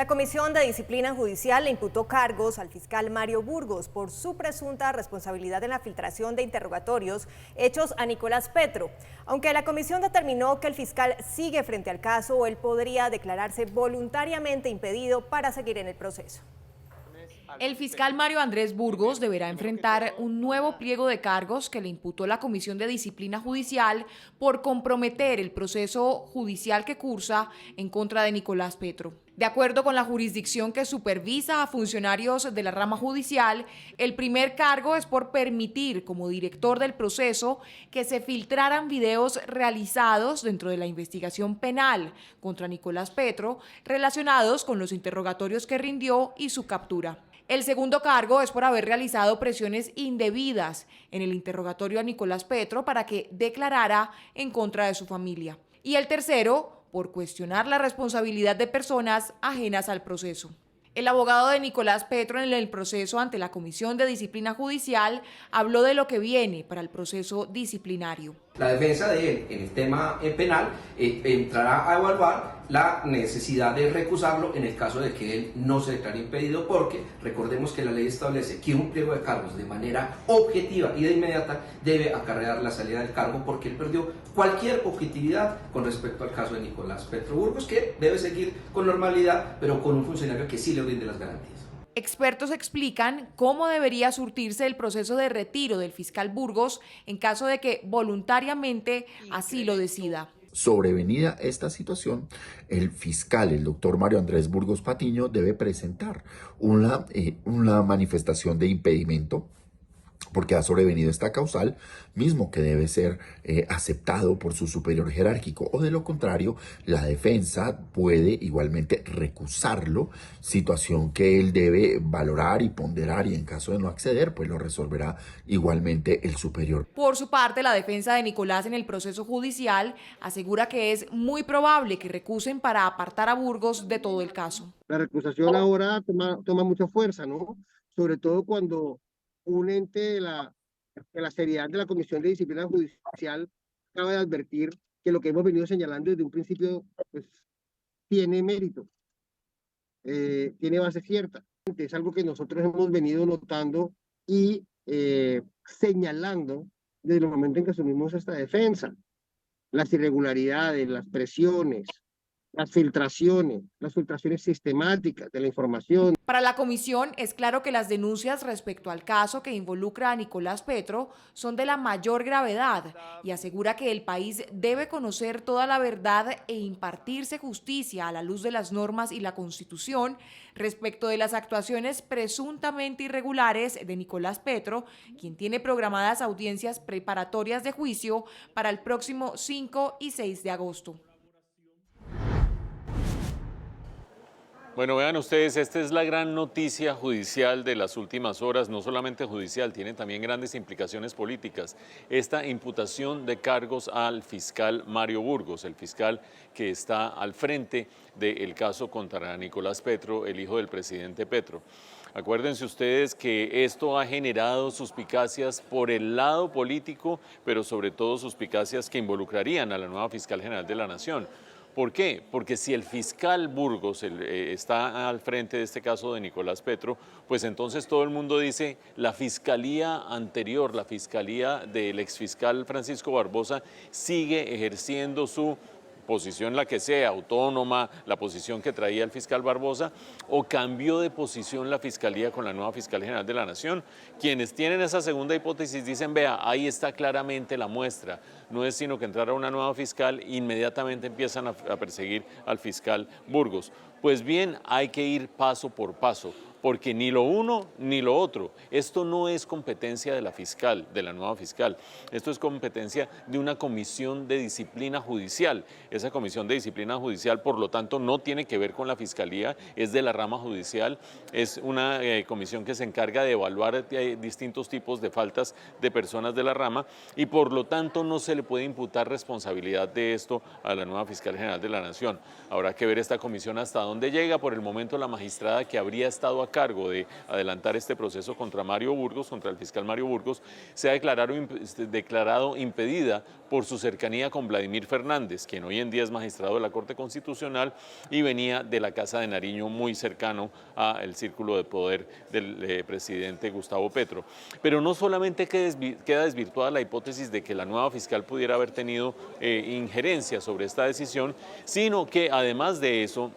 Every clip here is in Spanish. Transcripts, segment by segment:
La Comisión de Disciplina Judicial le imputó cargos al fiscal Mario Burgos por su presunta responsabilidad en la filtración de interrogatorios hechos a Nicolás Petro. Aunque la comisión determinó que el fiscal sigue frente al caso, él podría declararse voluntariamente impedido para seguir en el proceso. El fiscal Mario Andrés Burgos deberá enfrentar un nuevo pliego de cargos que le imputó la Comisión de Disciplina Judicial por comprometer el proceso judicial que cursa en contra de Nicolás Petro. De acuerdo con la jurisdicción que supervisa a funcionarios de la rama judicial, el primer cargo es por permitir, como director del proceso, que se filtraran videos realizados dentro de la investigación penal contra Nicolás Petro relacionados con los interrogatorios que rindió y su captura. El segundo cargo es por haber realizado presiones indebidas en el interrogatorio a Nicolás Petro para que declarara en contra de su familia. Y el tercero, por cuestionar la responsabilidad de personas ajenas al proceso. El abogado de Nicolás Petro en el proceso ante la Comisión de Disciplina Judicial habló de lo que viene para el proceso disciplinario. La defensa de él en el tema penal entrará a evaluar la necesidad de recusarlo en el caso de que él no se declare impedido, porque recordemos que la ley establece que un pliego de cargos de manera objetiva y de inmediata debe acarrear la salida del cargo, porque él perdió cualquier objetividad con respecto al caso de Nicolás Petro Burgos, que debe seguir con normalidad, pero con un funcionario que sí le brinde las garantías. Expertos explican cómo debería surtirse el proceso de retiro del fiscal Burgos en caso de que voluntariamente así lo decida. Sobrevenida esta situación, el fiscal, el doctor Mario Andrés Burgos Patiño, debe presentar una manifestación de impedimento porque ha sobrevenido esta causal, mismo que debe ser aceptado por su superior jerárquico, o de lo contrario, la defensa puede igualmente recusarlo, situación que él debe valorar y ponderar, y en caso de no acceder, pues lo resolverá igualmente el superior. Por su parte, la defensa de Nicolás en el proceso judicial asegura que es muy probable que recusen para apartar a Burgos de todo el caso. La recusación ahora toma mucha fuerza, ¿no? Sobre todo cuando un ente de la seriedad de la Comisión de Disciplina Judicial acaba de advertir que lo que hemos venido señalando desde un principio pues, tiene mérito, tiene base cierta. Es algo que nosotros hemos venido notando y señalando desde el momento en que asumimos esta defensa. Las irregularidades, las presiones, las filtraciones sistemáticas de la información. Para la comisión es claro que las denuncias respecto al caso que involucra a Nicolás Petro son de la mayor gravedad y asegura que el país debe conocer toda la verdad e impartirse justicia a la luz de las normas y la Constitución respecto de las actuaciones presuntamente irregulares de Nicolás Petro, quien tiene programadas audiencias preparatorias de juicio para el próximo 5 y 6 de agosto. Bueno, vean ustedes, esta es la gran noticia judicial de las últimas horas, no solamente judicial, tiene también grandes implicaciones políticas. Esta imputación de cargos al fiscal Mario Burgos, el fiscal que está al frente del caso contra Nicolás Petro, el hijo del presidente Petro. Acuérdense ustedes que esto ha generado suspicacias por el lado político, pero sobre todo suspicacias que involucrarían a la nueva fiscal general de la Nación. ¿Por qué? Porque si el fiscal Burgos está al frente de este caso de Nicolás Petro, pues entonces todo el mundo dice la fiscalía anterior, la fiscalía del exfiscal Francisco Barbosa, sigue ejerciendo su posición, la que sea, autónoma, la posición que traía el fiscal Barbosa, o cambió de posición la fiscalía con la nueva fiscal general de la Nación. Quienes tienen esa segunda hipótesis dicen, vea, ahí está claramente la muestra, no es sino que entrara una nueva fiscal, inmediatamente empiezan a perseguir al fiscal Burgos. Pues bien, hay que ir paso por paso, porque ni lo uno ni lo otro. Esto no es competencia de la fiscal, de la nueva fiscal. Esto es competencia de una comisión de disciplina judicial. Esa comisión de disciplina judicial, por lo tanto, no tiene que ver con la fiscalía, es de la rama judicial. Es una comisión que se encarga de evaluar distintos tipos de faltas de personas de la rama y, por lo tanto, no se le puede imputar responsabilidad de esto a la nueva fiscal general de la Nación. Habrá que ver esta comisión hasta dónde llega. Por el momento, la magistrada que habría estado a cargo de adelantar este proceso contra Mario Burgos, contra el fiscal Mario Burgos, se ha declarado impedida por su cercanía con Vladimir Fernández, quien hoy en día es magistrado de la Corte Constitucional y venía de la Casa de Nariño, muy cercano al círculo de poder del presidente Gustavo Petro. Pero no solamente queda desvirtuada la hipótesis de que la nueva fiscal pudiera haber tenido injerencia sobre esta decisión, sino que además de eso,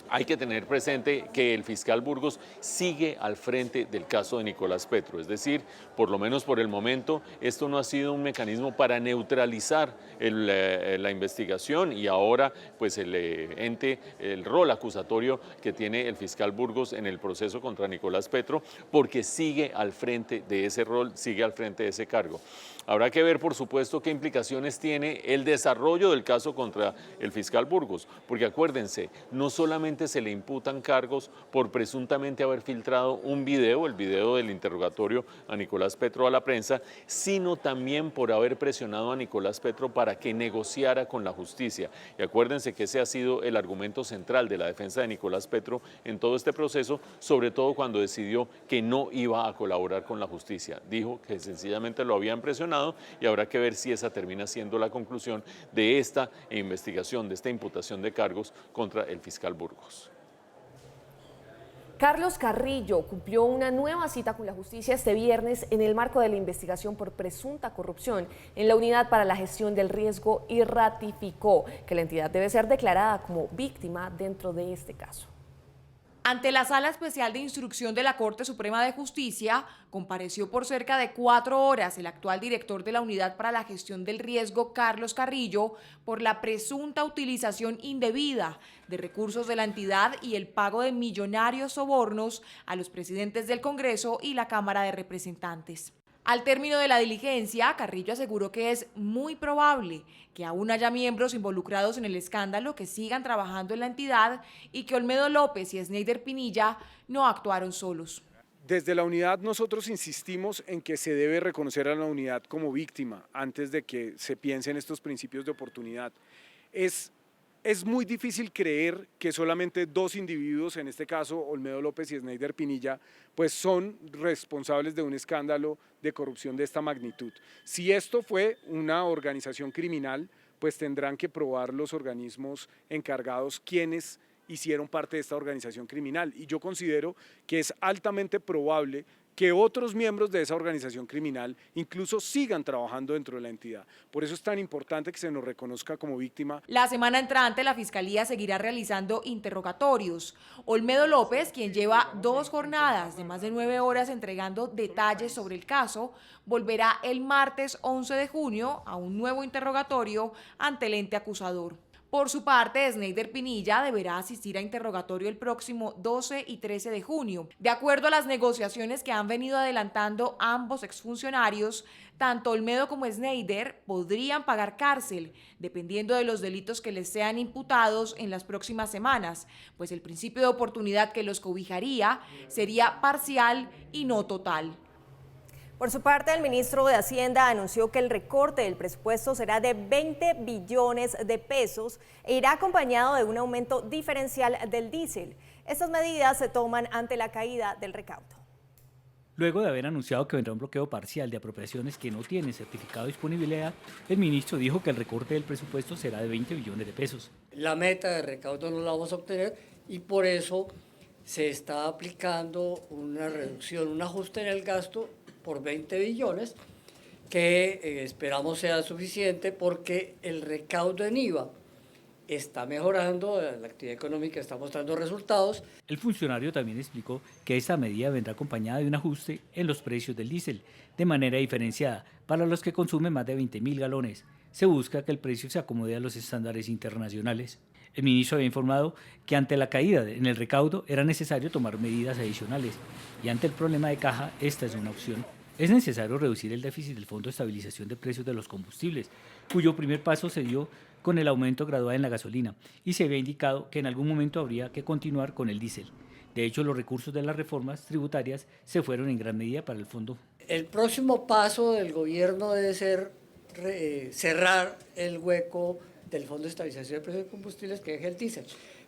hay que tener presente que el fiscal Burgos sigue al frente del caso de Nicolás Petro, es decir, por lo menos por el momento, esto no ha sido un mecanismo para neutralizar la investigación y ahora pues el rol acusatorio que tiene el fiscal Burgos en el proceso contra Nicolás Petro, porque sigue al frente de ese rol, sigue al frente de ese cargo. Habrá que ver, por supuesto, qué implicaciones tiene el desarrollo del caso contra el fiscal Burgos, porque acuérdense, no solamente se le imputan cargos por presuntamente haber filtrado un video, el video del interrogatorio a Nicolás Petro a la prensa, sino también por haber presionado a Nicolás Petro para que negociara con la justicia. Y acuérdense que ese ha sido el argumento central de la defensa de Nicolás Petro en todo este proceso, sobre todo cuando decidió que no iba a colaborar con la justicia. Dijo que sencillamente lo habían presionado y habrá que ver si esa termina siendo la conclusión de esta investigación, de esta imputación de cargos contra el fiscal Burgos. Carlos Carrillo cumplió una nueva cita con la justicia este viernes en el marco de la investigación por presunta corrupción en la Unidad para la Gestión del Riesgo y ratificó que la entidad debe ser declarada como víctima dentro de este caso. Ante la Sala Especial de Instrucción de la Corte Suprema de Justicia, compareció por cerca de 4 horas el actual director de la Unidad para la Gestión del Riesgo, Carlos Carrillo, por la presunta utilización indebida de recursos de la entidad y el pago de millonarios sobornos a los presidentes del Congreso y la Cámara de Representantes. Al término de la diligencia, Carrillo aseguró que es muy probable que aún haya miembros involucrados en el escándalo que sigan trabajando en la entidad y que Olmedo López y Sneider Pinilla no actuaron solos. Desde la unidad nosotros insistimos en que se debe reconocer a la unidad como víctima antes de que se piense en estos principios de oportunidad. Es muy difícil creer que solamente 2 individuos, en este caso Olmedo López y Sneider Pinilla, pues son responsables de un escándalo de corrupción de esta magnitud. Si esto fue una organización criminal, pues tendrán que probar los organismos encargados quiénes hicieron parte de esta organización criminal. Y yo considero que es altamente probable que otros miembros de esa organización criminal incluso sigan trabajando dentro de la entidad. Por eso es tan importante que se nos reconozca como víctima. La semana entrante la Fiscalía seguirá realizando interrogatorios. Olmedo López, quien lleva 2 jornadas de más de 9 horas entregando detalles sobre el caso, volverá el martes 11 de junio a un nuevo interrogatorio ante el ente acusador. Por su parte, Sneider Pinilla deberá asistir a interrogatorio el próximo 12 y 13 de junio. De acuerdo a las negociaciones que han venido adelantando ambos exfuncionarios, tanto Olmedo como Sneider podrían pagar cárcel, dependiendo de los delitos que les sean imputados en las próximas semanas, pues el principio de oportunidad que los cobijaría sería parcial y no total. Por su parte, el ministro de Hacienda anunció que el recorte del presupuesto será de 20 billones de pesos e irá acompañado de un aumento diferencial del diésel. Estas medidas se toman ante la caída del recaudo. Luego de haber anunciado que vendrá un bloqueo parcial de apropiaciones que no tienen certificado de disponibilidad, el ministro dijo que el recorte del presupuesto será de 20 billones de pesos. La meta de recaudo no la vamos a obtener y por eso se está aplicando una reducción, un ajuste en el gasto por 20 billones, que esperamos sea suficiente porque el recaudo en IVA está mejorando, la actividad económica está mostrando resultados. El funcionario también explicó que esta medida vendrá acompañada de un ajuste en los precios del diésel, de manera diferenciada para los que consumen más de 20.000 galones. Se busca que el precio se acomode a los estándares internacionales. El ministro había informado que ante la caída en el recaudo era necesario tomar medidas adicionales y ante el problema de caja esta es una opción. Es necesario reducir el déficit del Fondo de Estabilización de Precios de los Combustibles, cuyo primer paso se dio con el aumento gradual en la gasolina y se había indicado que en algún momento habría que continuar con el diésel. De hecho, los recursos de las reformas tributarias se fueron en gran medida para el fondo. El próximo paso del gobierno debe ser cerrar el hueco del Fondo de Estabilización de Precios de Combustibles que es el diésel.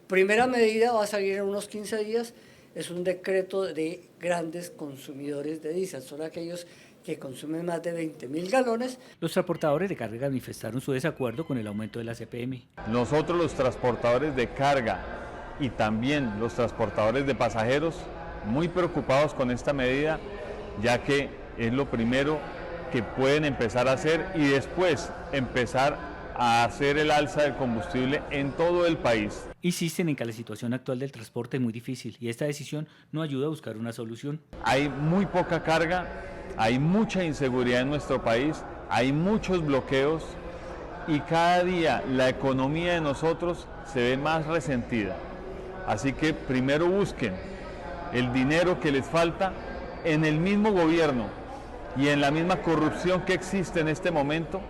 Primera medida va a salir en unos 15 días, es un decreto de grandes consumidores de diésel, son aquellos que consumen más de 20.000 galones. Los transportadores de carga manifestaron su desacuerdo con el aumento de la CPM. Nosotros, los transportadores de carga y también los transportadores de pasajeros, muy preocupados con esta medida, ya que es lo primero que pueden empezar a hacer y después empezar a hacer el alza del combustible en todo el país. Insisten en que la situación actual del transporte es muy difícil y esta decisión no ayuda a buscar una solución. Hay muy poca carga, hay mucha inseguridad en nuestro país, hay muchos bloqueos y cada día la economía de nosotros se ve más resentida. Así que primero busquen el dinero que les falta en el mismo gobierno y en la misma corrupción que existe en este momento,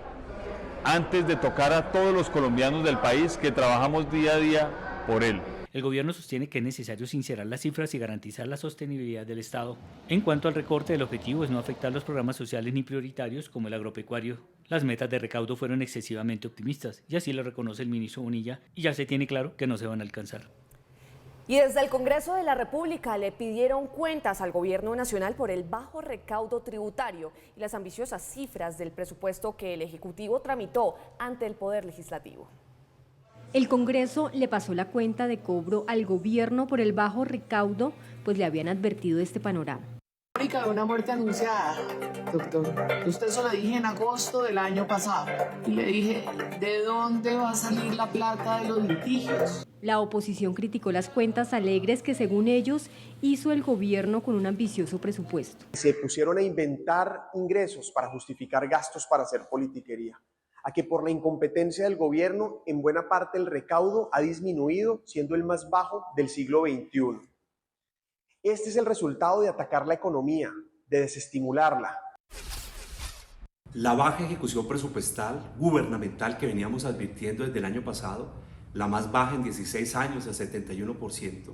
antes de tocar a todos los colombianos del país que trabajamos día a día por él. El gobierno sostiene que es necesario sincerar las cifras y garantizar la sostenibilidad del Estado. En cuanto al recorte, el objetivo es no afectar los programas sociales ni prioritarios como el agropecuario. Las metas de recaudo fueron excesivamente optimistas y así lo reconoce el ministro Bonilla y ya se tiene claro que no se van a alcanzar. Y desde el Congreso de la República le pidieron cuentas al Gobierno Nacional por el bajo recaudo tributario y las ambiciosas cifras del presupuesto que el Ejecutivo tramitó ante el Poder Legislativo. El Congreso le pasó la cuenta de cobro al Gobierno por el bajo recaudo, pues le habían advertido de este panorama. De una muerte anunciada, doctor. Usted se lo dije en agosto del año pasado y le dije, ¿de dónde va a salir la plata de los litigios? La oposición criticó las cuentas alegres que, según ellos, hizo el gobierno con un ambicioso presupuesto. Se pusieron a inventar ingresos para justificar gastos para hacer politiquería. A que por la incompetencia del gobierno, en buena parte el recaudo ha disminuido, siendo el más bajo del siglo XXI. Este es el resultado de atacar la economía, de desestimularla. La baja ejecución presupuestal gubernamental que veníamos advirtiendo desde el año pasado, la más baja en 16 años, el 71%,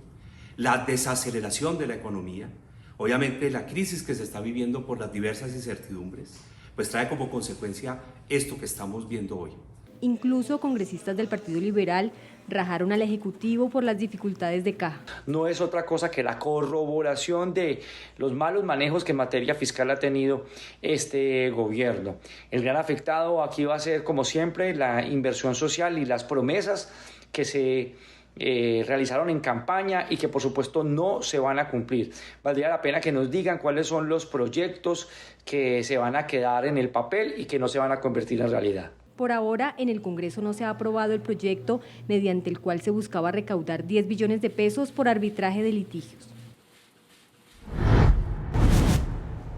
la desaceleración de la economía, obviamente la crisis que se está viviendo por las diversas incertidumbres, pues trae como consecuencia esto que estamos viendo hoy. Incluso congresistas del Partido Liberal rajaron al Ejecutivo por las dificultades de caja. No es otra cosa que la corroboración de los malos manejos que en materia fiscal ha tenido este gobierno. El gran afectado aquí va a ser, como siempre, la inversión social y las promesas que se realizaron en campaña y que por supuesto no se van a cumplir. Valdría la pena que nos digan cuáles son los proyectos que se van a quedar en el papel y que no se van a convertir en realidad. Por ahora, en el Congreso no se ha aprobado el proyecto mediante el cual se buscaba recaudar 10 billones de pesos por arbitraje de litigios.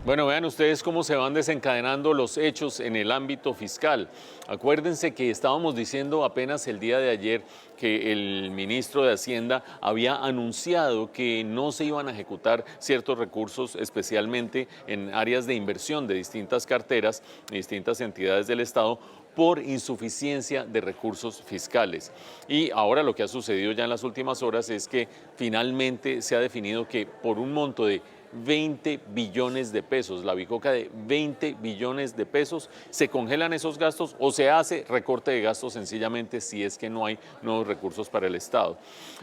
Bueno, vean ustedes cómo se van desencadenando los hechos en el ámbito fiscal. Acuérdense que estábamos diciendo apenas el día de ayer que el ministro de Hacienda había anunciado que no se iban a ejecutar ciertos recursos, especialmente en áreas de inversión de distintas carteras, distintas entidades del Estado, por insuficiencia de recursos fiscales. Y ahora lo que ha sucedido ya en las últimas horas es que finalmente se ha definido que por un monto de 20 billones de pesos, la bicoca de 20 billones de pesos, se congelan esos gastos o se hace recorte de gastos sencillamente si es que no hay nuevos recursos para el Estado.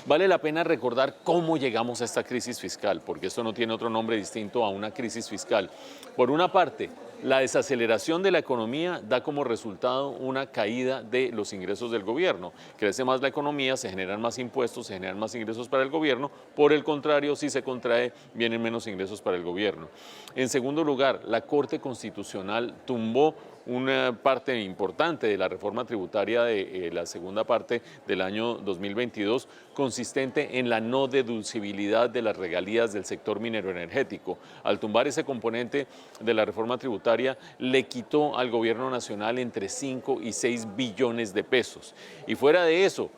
Vale la pena recordar cómo llegamos a esta crisis fiscal, porque esto no tiene otro nombre distinto a una crisis fiscal. Por una parte, la desaceleración de la economía da como resultado una caída de los ingresos del gobierno. Crece más la economía, se generan más impuestos, se generan más ingresos para el gobierno. Por el contrario, si se contrae, vienen menos ingresos para el gobierno. En segundo lugar, la Corte Constitucional tumbó una parte importante de la reforma tributaria de la segunda parte del año 2022, consistente en la no deducibilidad de las regalías del sector minero energético. Al tumbar ese componente de la reforma tributaria, le quitó al gobierno nacional entre 5 y 6 billones de pesos. Y fuera de eso,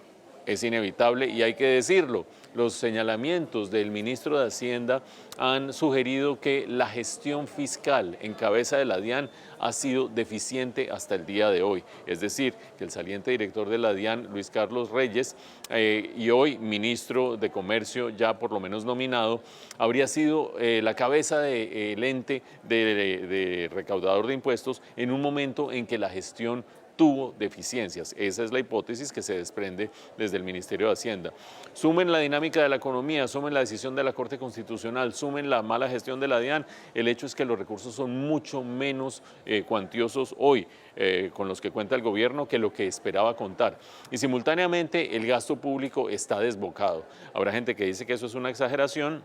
es inevitable y hay que decirlo, los señalamientos del ministro de Hacienda han sugerido que la gestión fiscal en cabeza de la DIAN ha sido deficiente hasta el día de hoy. Es decir, que el saliente director de la DIAN, Luis Carlos Reyes, y hoy ministro de Comercio, ya por lo menos nominado, habría sido la cabeza del ente de recaudador de impuestos en un momento en que la gestión tuvo deficiencias. Esa es la hipótesis que se desprende desde el Ministerio de Hacienda. Sumen la dinámica de la economía, sumen la decisión de la Corte Constitucional, sumen la mala gestión de la DIAN, el hecho es que los recursos son mucho menos cuantiosos hoy con los que cuenta el gobierno que lo que esperaba contar. Y simultáneamente el gasto público está desbocado. Habrá gente que dice que eso es una exageración.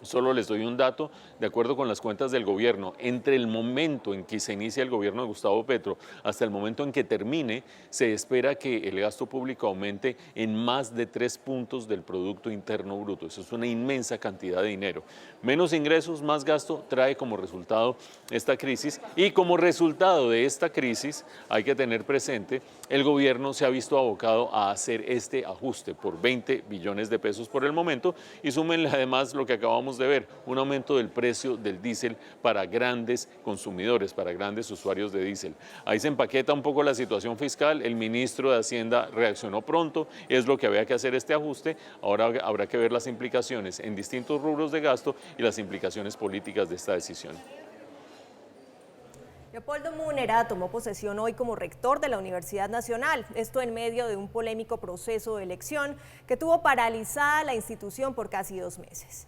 Solo les doy un dato, de acuerdo con las cuentas del gobierno, entre el momento en que se inicia el gobierno de Gustavo Petro hasta el momento en que termine, se espera que el gasto público aumente en más de 3 puntos del Producto Interno Bruto. Eso es una inmensa cantidad de dinero. Menos ingresos, más gasto trae como resultado esta crisis y como resultado de esta crisis hay que tener presente, el gobierno se ha visto abocado a hacer este ajuste por 20 billones de pesos por el momento y súmenle además lo que acabamos de ver, un aumento del precio del diésel para grandes consumidores, para grandes usuarios de diésel. Ahí se empaqueta un poco la situación fiscal, el ministro de Hacienda reaccionó pronto, es lo que había que hacer este ajuste, ahora habrá que ver las implicaciones en distintos rubros de gasto y las implicaciones políticas de esta decisión. Leopoldo Múnera tomó posesión hoy como rector de la Universidad Nacional, esto en medio de un polémico proceso de elección que tuvo paralizada la institución por casi 2 meses.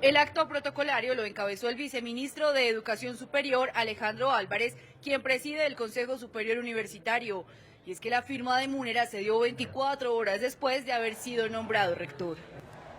El acto protocolario lo encabezó el viceministro de Educación Superior, Alejandro Álvarez, quien preside el Consejo Superior Universitario. Y es que la firma de Múnera se dio 24 horas después de haber sido nombrado rector.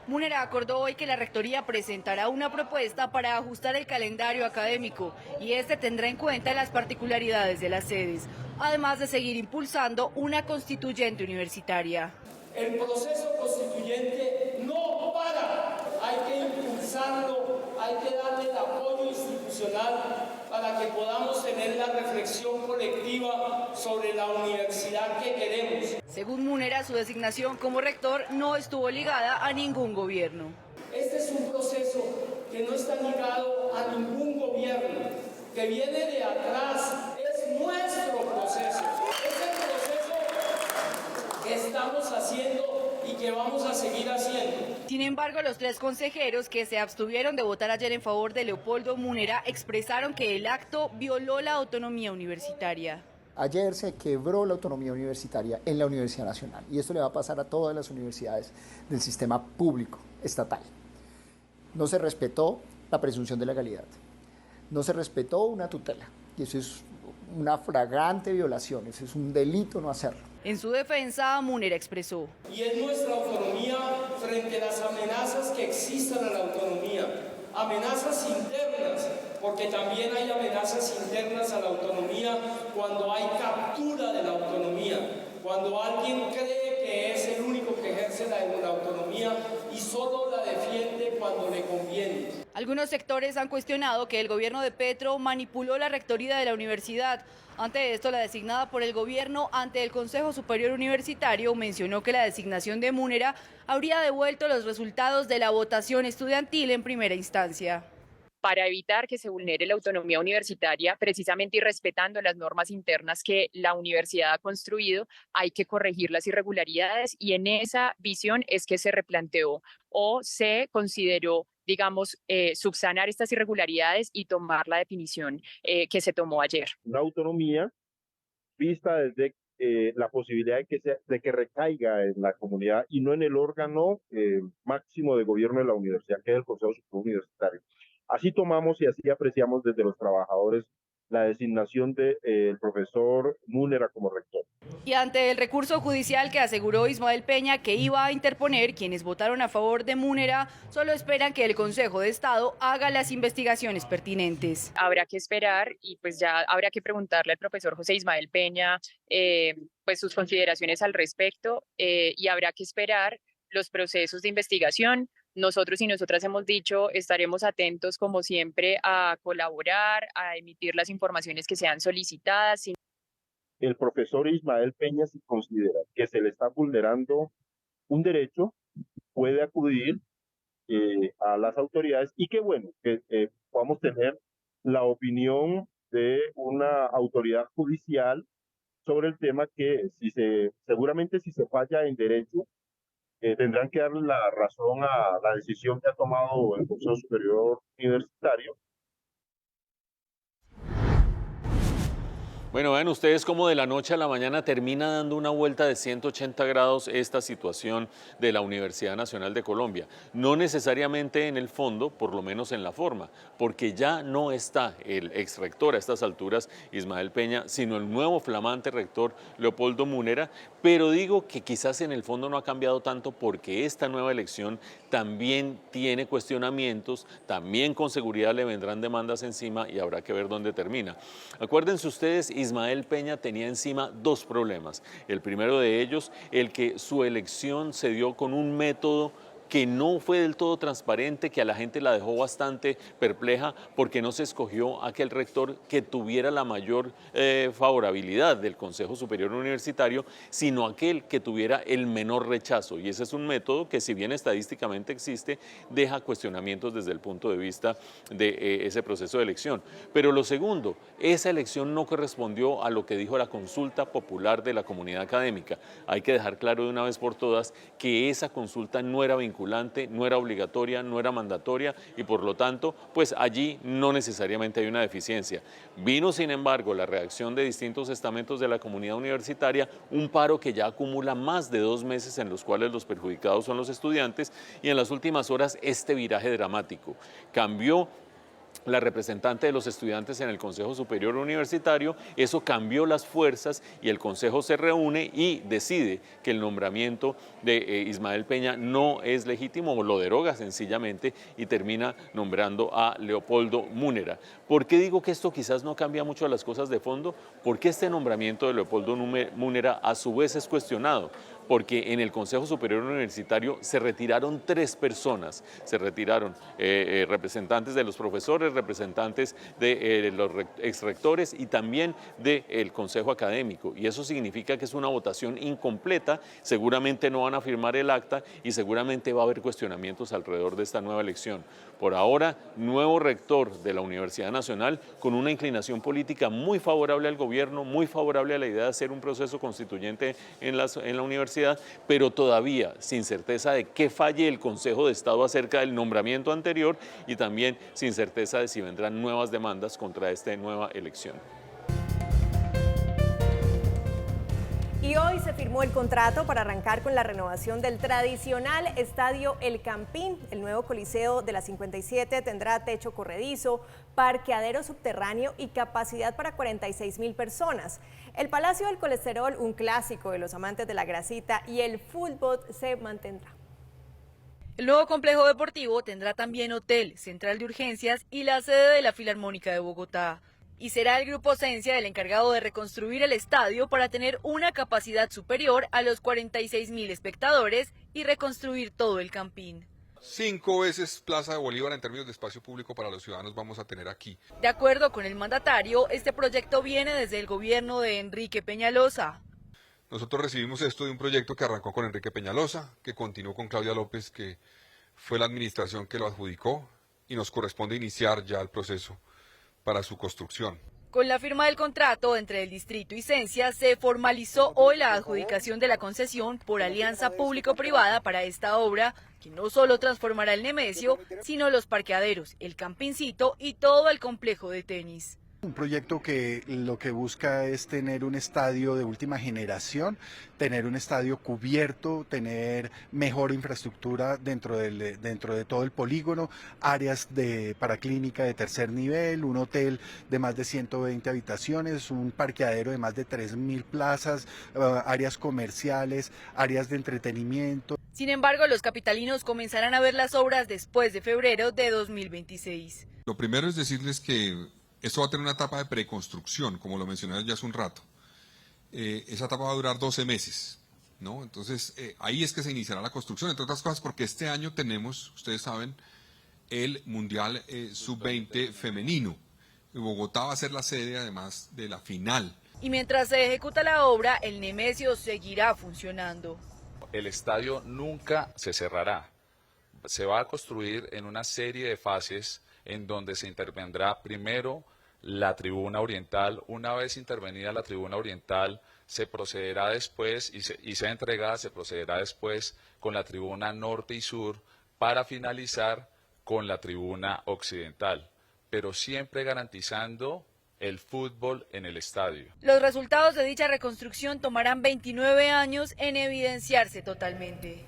Múnera acordó hoy que la rectoría presentará una propuesta para ajustar el calendario académico y este tendrá en cuenta las particularidades de las sedes, además de seguir impulsando una constituyente universitaria. El proceso constituyente no para, hay que impulsarlo, hay que darle el apoyo institucional para que podamos tener la reflexión colectiva sobre la universidad que queremos. Según Múnera, su designación como rector no estuvo ligada a ningún gobierno. Este es un proceso que no está ligado a ningún gobierno, que viene de atrás, es nuestro proceso. Es el proceso que estamos haciendo y que vamos a seguir haciendo. Sin embargo, los 3 consejeros que se abstuvieron de votar ayer en favor de Leopoldo Múnera expresaron que el acto violó la autonomía universitaria. Ayer se quebró la autonomía universitaria en la Universidad Nacional y esto le va a pasar a todas las universidades del sistema público estatal. No se respetó la presunción de legalidad, no se respetó una tutela y eso es una flagrante violación, eso es un delito no hacerlo. En su defensa, Múnera expresó: y es nuestra autonomía frente a las amenazas que existan a la autonomía, amenazas internas, porque también hay amenazas internas a la autonomía cuando hay captura de la autonomía, cuando alguien cree que es el único que ejerce la autonomía y solo la defiende cuando le conviene. Algunos sectores han cuestionado que el gobierno de Petro manipuló la rectoría de la universidad. Ante esto, la designada por el gobierno ante el Consejo Superior Universitario mencionó que la designación de Múnera habría devuelto los resultados de la votación estudiantil en primera instancia. Para evitar que se vulnere la autonomía universitaria, precisamente y respetando las normas internas que la universidad ha construido, hay que corregir las irregularidades y en esa visión es que se replanteó o se consideró, digamos, subsanar estas irregularidades y tomar la definición que se tomó ayer. Una autonomía vista desde la posibilidad de que recaiga en la comunidad y no en el órgano máximo de gobierno de la universidad, que es el Consejo Superior Universitario. Así tomamos y así apreciamos desde los trabajadores la designación del profesor Múnera como rector. Y ante el recurso judicial que aseguró Ismael Peña que iba a interponer, quienes votaron a favor de Múnera solo esperan que el Consejo de Estado haga las investigaciones pertinentes. Habrá que esperar y pues ya habrá que preguntarle al profesor José Ismael Peña pues sus consideraciones al respecto y habrá que esperar los procesos de investigación. Nosotros y nosotras hemos dicho, estaremos atentos como siempre a colaborar, a emitir las informaciones que sean solicitadas. El profesor Ismael Peña, si considera que se le está vulnerando un derecho, puede acudir a las autoridades y qué bueno que podamos tener la opinión de una autoridad judicial sobre el tema que seguramente si se falla en derecho, tendrán que darle la razón a la decisión que ha tomado el Consejo Superior Universitario. Bueno, vean ustedes cómo de la noche a la mañana termina dando una vuelta de 180 grados esta situación de la Universidad Nacional de Colombia. No necesariamente en el fondo, por lo menos en la forma, porque ya no está el exrector a estas alturas, Ismael Peña, sino el nuevo flamante rector Leopoldo Múnera, pero digo que quizás en el fondo no ha cambiado tanto porque esta nueva elección también tiene cuestionamientos, también con seguridad le vendrán demandas encima y habrá que ver dónde termina. Acuérdense ustedes, Ismael Peña tenía encima dos problemas. El primero de ellos, el que su elección se dio con un método que no fue del todo transparente, que a la gente la dejó bastante perpleja porque no se escogió aquel rector que tuviera la mayor favorabilidad del Consejo Superior Universitario, sino aquel que tuviera el menor rechazo. Y ese es un método que, si bien estadísticamente existe, deja cuestionamientos desde el punto de vista de ese proceso de elección. Pero lo segundo, esa elección no correspondió a lo que dijo la consulta popular de la comunidad académica. Hay que dejar claro de una vez por todas que esa consulta no era vinculante, no era obligatoria, no era mandatoria y por lo tanto, pues allí no necesariamente hay una deficiencia. Vino, sin embargo, la reacción de distintos estamentos de la comunidad universitaria, un paro que ya acumula más de 2 meses en los cuales los perjudicados son los estudiantes y en las últimas horas este viraje dramático. Cambió la representante de los estudiantes en el Consejo Superior Universitario, eso cambió las fuerzas y el Consejo se reúne y decide que el nombramiento de Ismael Peña no es legítimo o lo deroga sencillamente y termina nombrando a Leopoldo Múnera. ¿Por qué digo que esto quizás no cambia mucho las cosas de fondo? Porque este nombramiento de Leopoldo Múnera a su vez es cuestionado, porque en el Consejo Superior Universitario se retiraron 3 personas, se retiraron representantes de los profesores, representantes de los exrectores y también del Consejo Académico, y eso significa que es una votación incompleta, seguramente no van a firmar el acta y seguramente va a haber cuestionamientos alrededor de esta nueva elección. Por ahora, nuevo rector de la Universidad Nacional con una inclinación política muy favorable al gobierno, muy favorable a la idea de hacer un proceso constituyente en la universidad, pero todavía sin certeza de qué falle el Consejo de Estado acerca del nombramiento anterior y también sin certeza de si vendrán nuevas demandas contra esta nueva elección. Y hoy se firmó el contrato para arrancar con la renovación del tradicional Estadio El Campín. El nuevo Coliseo de la 57 tendrá techo corredizo, parqueadero subterráneo y capacidad para 46.000 personas. El Palacio del Colesterol, un clásico de los amantes de la grasita, y el fútbol se mantendrá. El nuevo complejo deportivo tendrá también hotel, central de urgencias y la sede de la Filarmónica de Bogotá. Y será el Grupo Esencia el encargado de reconstruir el estadio para tener una capacidad superior a los 46.000 espectadores y reconstruir todo el Campín. 5 veces Plaza de Bolívar en términos de espacio público para los ciudadanos vamos a tener aquí. De acuerdo con el mandatario, este proyecto viene desde el gobierno de Enrique Peñalosa. Nosotros recibimos esto de un proyecto que arrancó con Enrique Peñalosa, que continuó con Claudia López, que fue la administración que lo adjudicó, y nos corresponde iniciar ya el proceso para su construcción. Con la firma del contrato entre el distrito y Esencia, se formalizó hoy la adjudicación de la concesión por alianza público-privada para esta obra, que no solo transformará el Nemesio, sino los parqueaderos, el campincito y todo el complejo de tenis. Un proyecto que lo que busca es tener un estadio de última generación, tener un estadio cubierto, tener mejor infraestructura dentro de todo el polígono, áreas para clínica de tercer nivel, un hotel de más de 120 habitaciones, un parqueadero de más de 3.000 plazas, áreas comerciales, áreas de entretenimiento. Sin embargo, los capitalinos comenzarán a ver las obras después de febrero de 2026. Lo primero es decirles que esto va a tener una etapa de preconstrucción, como lo mencioné ya hace un rato. Esa etapa va a durar 12 meses, ¿no? Entonces, ahí es que se iniciará la construcción, entre otras cosas porque este año tenemos, ustedes saben, el Mundial Sub-20 femenino. Bogotá va a ser la sede, además, de la final. Y mientras se ejecuta la obra, el Nemesio seguirá funcionando. El estadio nunca se cerrará. Se va a construir en una serie de fases en donde se intervendrá primero la tribuna oriental. Una vez intervenida la tribuna oriental, se procederá después y sea entregada, se procederá después con la tribuna norte y sur para finalizar con la tribuna occidental, pero siempre garantizando el fútbol en el estadio. Los resultados de dicha reconstrucción tomarán 29 años en evidenciarse totalmente.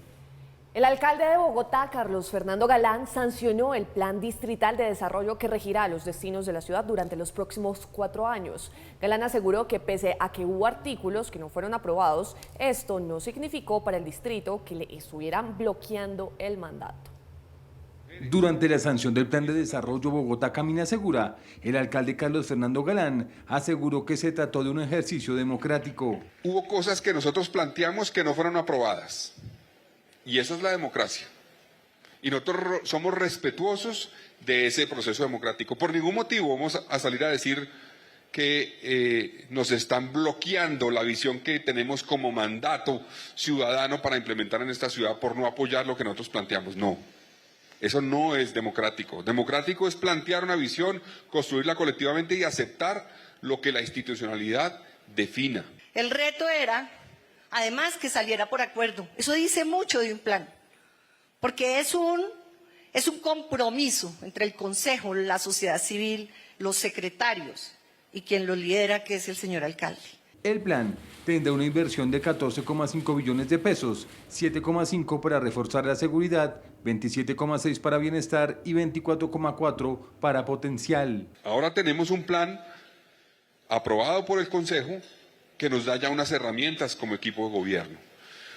El alcalde de Bogotá, Carlos Fernando Galán, sancionó el Plan Distrital de Desarrollo que regirá los destinos de la ciudad durante los próximos 4 años. Galán aseguró que pese a que hubo artículos que no fueron aprobados, esto no significó para el distrito que le estuvieran bloqueando el mandato. Durante la sanción del Plan de Desarrollo Bogotá Camina Segura, el alcalde Carlos Fernando Galán aseguró que se trató de un ejercicio democrático. Hubo cosas que nosotros planteamos que no fueron aprobadas. Y eso es la democracia. Y nosotros somos respetuosos de ese proceso democrático. Por ningún motivo vamos a salir a decir que nos están bloqueando la visión que tenemos como mandato ciudadano para implementar en esta ciudad por no apoyar lo que nosotros planteamos. No, eso no es democrático. Democrático es plantear una visión, construirla colectivamente y aceptar lo que la institucionalidad defina. El reto era, además, que saliera por acuerdo. Eso dice mucho de un plan, porque es un compromiso entre el Consejo, la sociedad civil, los secretarios y quien lo lidera, que es el señor alcalde. El plan tendrá una inversión de 14,5 billones de pesos, 7,5 para reforzar la seguridad, 27,6 para bienestar y 24,4 para potencial. Ahora tenemos un plan aprobado por el Consejo que nos da ya unas herramientas como equipo de gobierno.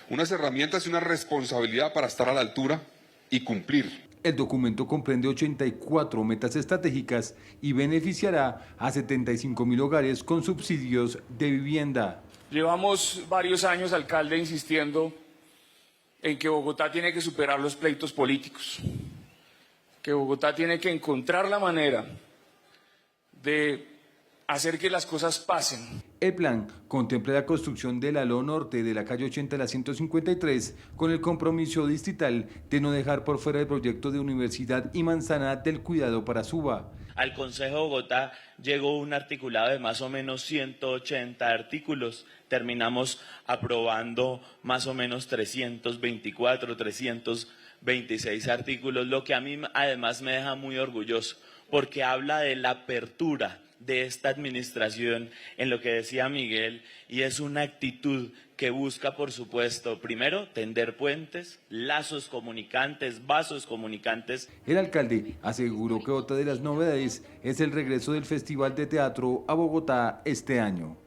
Unas herramientas y una responsabilidad para estar a la altura y cumplir. El documento comprende 84 metas estratégicas y beneficiará a 75.000 hogares con subsidios de vivienda. Llevamos varios años, alcalde, insistiendo en que Bogotá tiene que superar los pleitos políticos, que Bogotá tiene que encontrar la manera de hacer que las cosas pasen. El plan contempla la construcción del aló norte de la calle 80 a la 153 con el compromiso distrital de no dejar por fuera el proyecto de Universidad y Manzana del Cuidado para Suba. Al Consejo de Bogotá llegó un articulado de más o menos 180 artículos. Terminamos aprobando más o menos 324, 326 artículos, lo que a mí además me deja muy orgulloso, porque habla de la apertura de esta administración en lo que decía Miguel, y es una actitud que busca, por supuesto, primero, tender puentes, lazos comunicantes, vasos comunicantes. El alcalde aseguró que otra de las novedades es el regreso del Festival de Teatro a Bogotá este año.